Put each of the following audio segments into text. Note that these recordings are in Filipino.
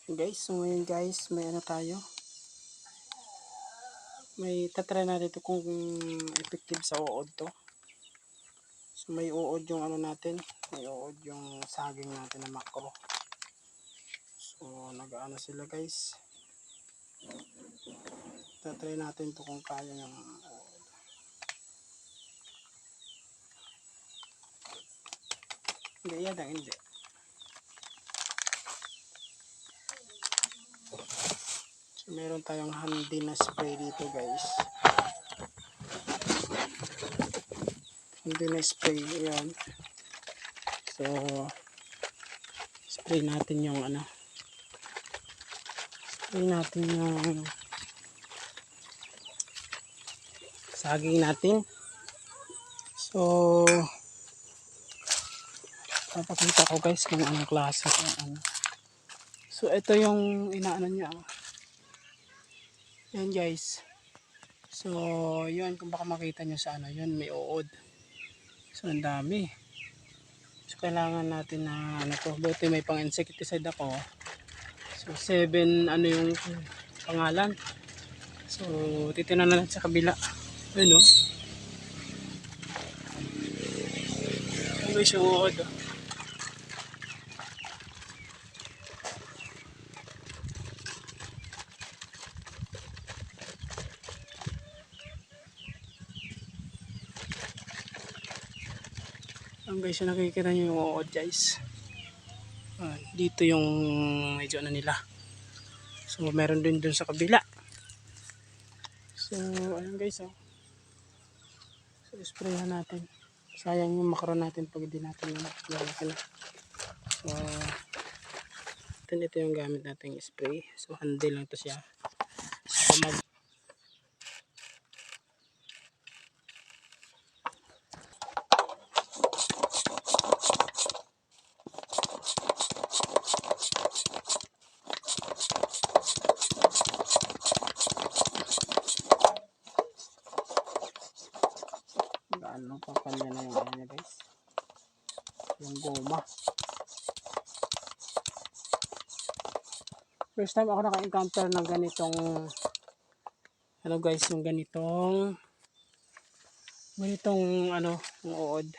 Guys, so ngayon guys, may ano tayo. May tatry natin ito kung effective sa uod to. So may uod yung ano natin, may uod yung saging natin na macro. So nag-ano sila guys. Tatry natin to kung kaya yung uod. Hindi yan, hindi. So meron tayong handy na spray dito guys. Handy na spray yan. So spray natin yung ano. Spray natin yung saging natin. So papakita ko guys kung anong klase kung ano. So ito yung inaano niya. Yan guys. So yun, kung baka makita nyo sa ano, yun may uod. So ang dami. So kailangan natin na ano to, buti may pang insecticide ako. So 7 ano yung pangalan. So titinan na natin sa kabila. Ayun, no? Ang guys yung uod. Oh. Ang guys yung nakikita nyo yung uod guys. Dito yung medyo ano nila. So meron din dun sa kabila. So ayun guys, oh. So sprayan natin. Sayang yung makro natin pag hindi natin lalaki na. So ito yung gamit nating spray. So handy lang to siya. So ano pa kanya na yung ano niya guys, yung goma. First time ako naka-encounter ng ganitong ano guys, yung ganitong ano, uod.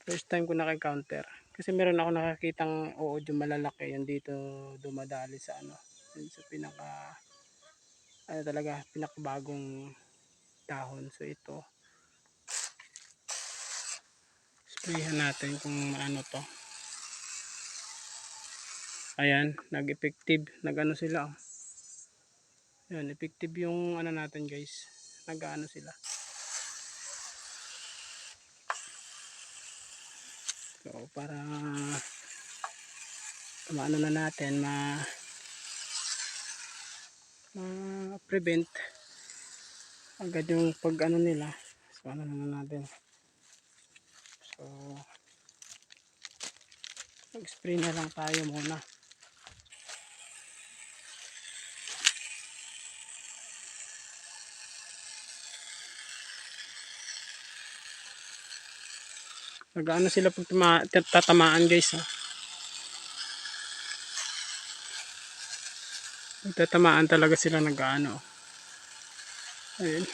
First time ko naka-encounter kasi meron ako nakakitang uod yung malalaki, yung dito dumadali sa ano, yun sa pinaka ano talaga, pinakabagong dahon. So ito sprayan natin kung ano to. Ayan, nag-effective, nag-ano sila. Ayan, effective yung ano natin guys, nag-ano sila. So para maano na natin, ma-prevent agad yung pag ano nila. So ano na natin. So mag-spray na lang tayo muna. Nag-ano sila pag tatamaan guys. Tatamaan talaga sila, nag-ano. Ayun.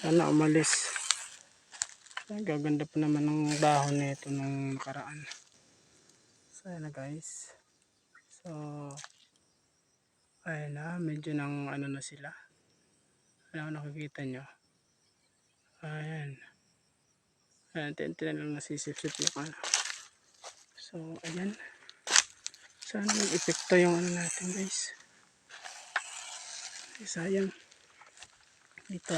Sana umalis. Gaganda pa naman ng dahon nito nung nakaraan. So ayan na guys. So ayun na, medyo nang ano na sila. Ano nakikita nyo? Ayan. Ayan, tintinan lang nasisip-sip yung ano. So ayan. Sana mag-epekto yung ano natin guys. Sayang. Ito.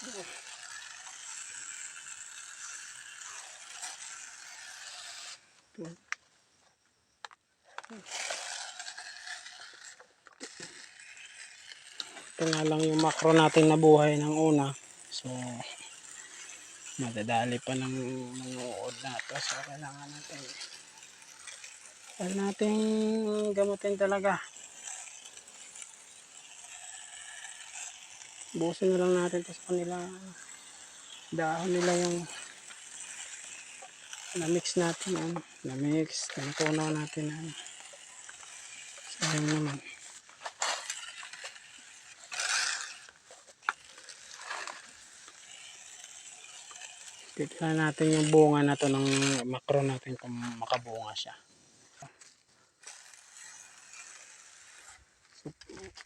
Ito. Ito nga lang yung macro natin na buhay ng una. So madadali pa ng uod na ito. So kailangan natin Kaya natin gamutin talaga. Busin na lang natin ito sa kanila. Dahon nila yung na-mix natin. Na-mix. Tinutunaw natin. Sayang naman. Titignan natin yung bunga na to ng macro natin kung makabunga siya. So,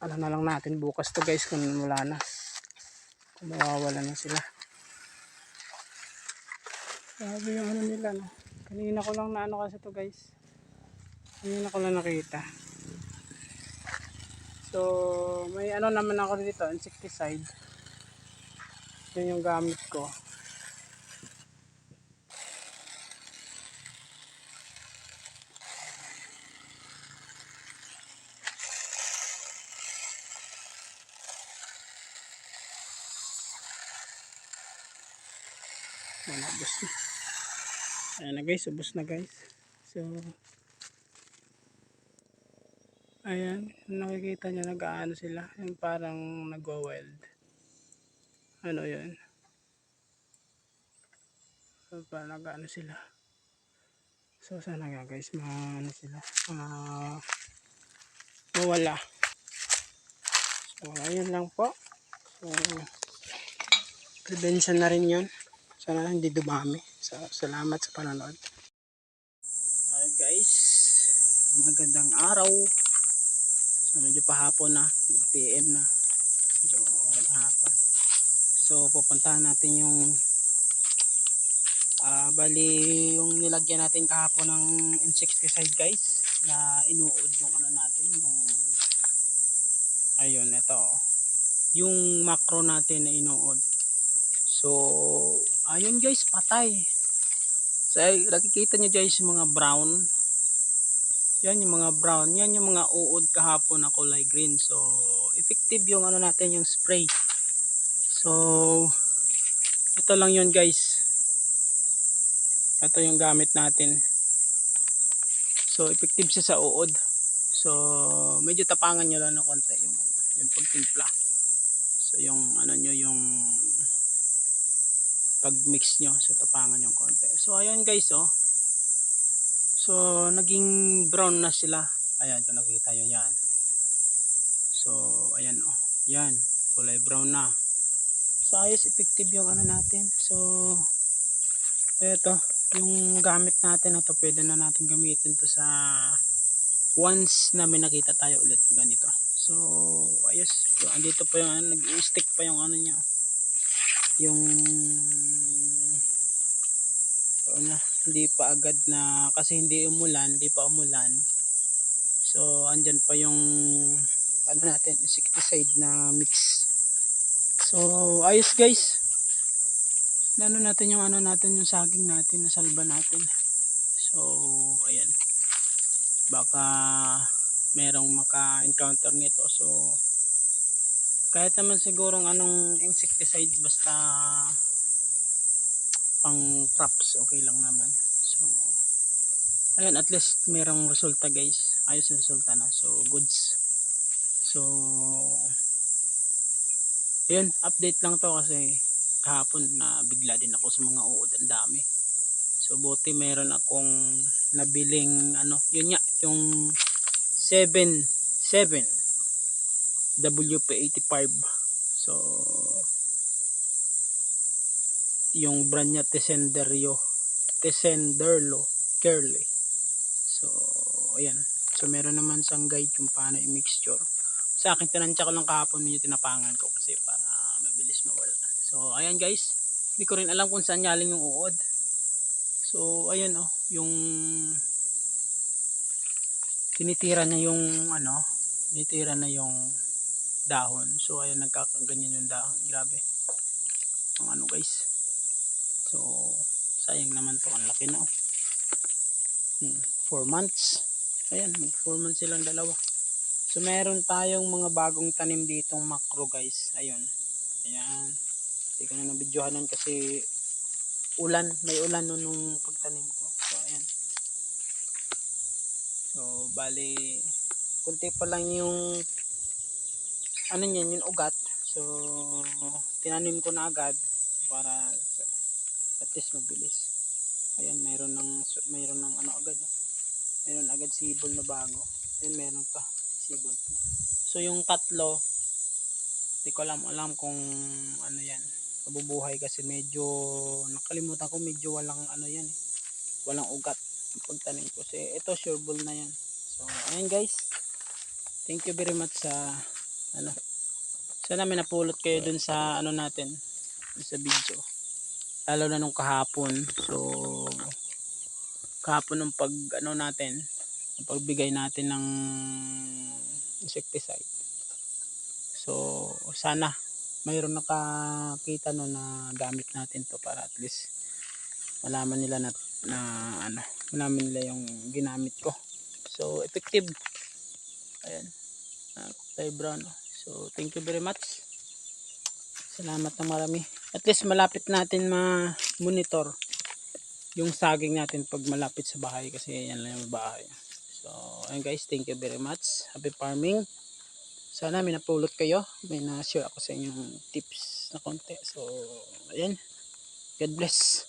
ano na lang natin bukas to guys kung wala na. Kung mawawala na sila. Sabi yung ano nila no. Kanina ko lang na ano kasi to guys. Kanina ko lang nakita. So may ano naman ako dito, insecticide. Yun yung gamit ko. Ayan, ubos na. Ayan na guys, ubos na guys. So ayan, nakikita nyo nag-aano sila. Yung parang nagwa-wild. Ano yun? So parang nag-aano sila. So sana nga guys, ano sila. Mawala. So ayun lang po. So prevention na rin yun. Sana hindi dumami. So salamat sa panonood. Hi guys, magandang araw. So medyo pahapon na, PM na. Medyo magandang hapon. So pupuntahan natin yung bali yung nilagyan natin kahapon ng insecticide guys na inuod yung ano natin yung ayun ito yung macro natin na inuod. So ayun guys, patay. So nakikita nyo guys yung mga brown, yan yung mga brown, yan yung mga uod kahapon na kulay green. So effective yung ano natin, yung spray. So ito lang yun guys, ito yung gamit natin. So effective siya sa uod. So medyo tapangan nyo lang ng konti yung pagtimpla. So yung ano nyo, yung pag mix nyo, so tapangan yung konti. So ayun guys so naging brown na sila. Ayan kung nakita nyo yan. So ayan yan kulay brown na. So ayos, effective yung ano natin. So eto yung gamit natin na to, pwede na natin gamitin to sa once na may nakita tayo ulit ganito. So ayos, so, andito pa yung nag-stick pa yung ano niya, yung hindi pa agad na kasi hindi pa umulan. So andyan pa yung ano natin, insecticide na mix. So ayos guys, ano natin yung ano natin, yung saging natin, nasalba natin. So ayan, baka merong maka-encounter nito. So kahit naman sigurong anong insecticide, basta pang crops okay lang naman. So ayan, at least merong resulta guys, ayos na resulta na. So goods. So ayun, update lang to kasi kahapon na bigla din ako sa mga uod, ang dami. So buti meron akong nabiling ano, yun nga, yung 7 WP85. So yung brand niya Tesenderlo Curly. So ayan, so meron naman sang guide kung paano i-mixture. Sa akin tinansya ko lang kahapon, medyo tinapangan ko kasi para mabilis mawala. So ayan guys, hindi ko rin alam kung saan galing yung uod. So ayan yung tinitira na yung ano, tinitira na yung dahon. So ayan, nagkakaganyan yung dahon. Grabe. Ang ano guys. So sayang naman to, ang laki na 4 months. Ayan, mag 4 months silang dalawa. So meron tayong mga bagong tanim ditong macro guys. Ayun. Ayan. Hindi ko na nabidyohanan kasi may ulan nung pagtanim ko. So ayan. So bali kunti pa lang yung ano niyan, yung ugat. So tinanim ko na agad para at least mabilis. Ayan, mayroon ng ano agad. Mayroon agad sibol na bago. Ayan, meron pa sibol pa. So yung tatlo, di ko alam kung ano yan, mabubuhay kasi medyo nakalimutan ko, medyo walang ano yan eh. Walang ugat pagtanim ko. Kasi ito sureball na yan. So ayan guys. Thank you very much sa ano. Sana may napulot kayo dun sa ano natin, sa video. Lalo na nung kahapon. So kahapon nung pag ano natin, pagbigay natin ng insecticide. So sana mayroon nakakita no na gamit natin to para at least malaman nila na ano, malaman nila yung ginamit ko. So effective. Ayan. Kulay brown. So thank you very much. Salamat ng marami. At least malapit natin ma-monitor yung saging natin pag malapit sa bahay kasi yan lang yung bahay. So ayun guys, thank you very much. Happy farming. Sana may napulot kayo. May na-share ako sa inyong tips na konti. So ayan. God bless.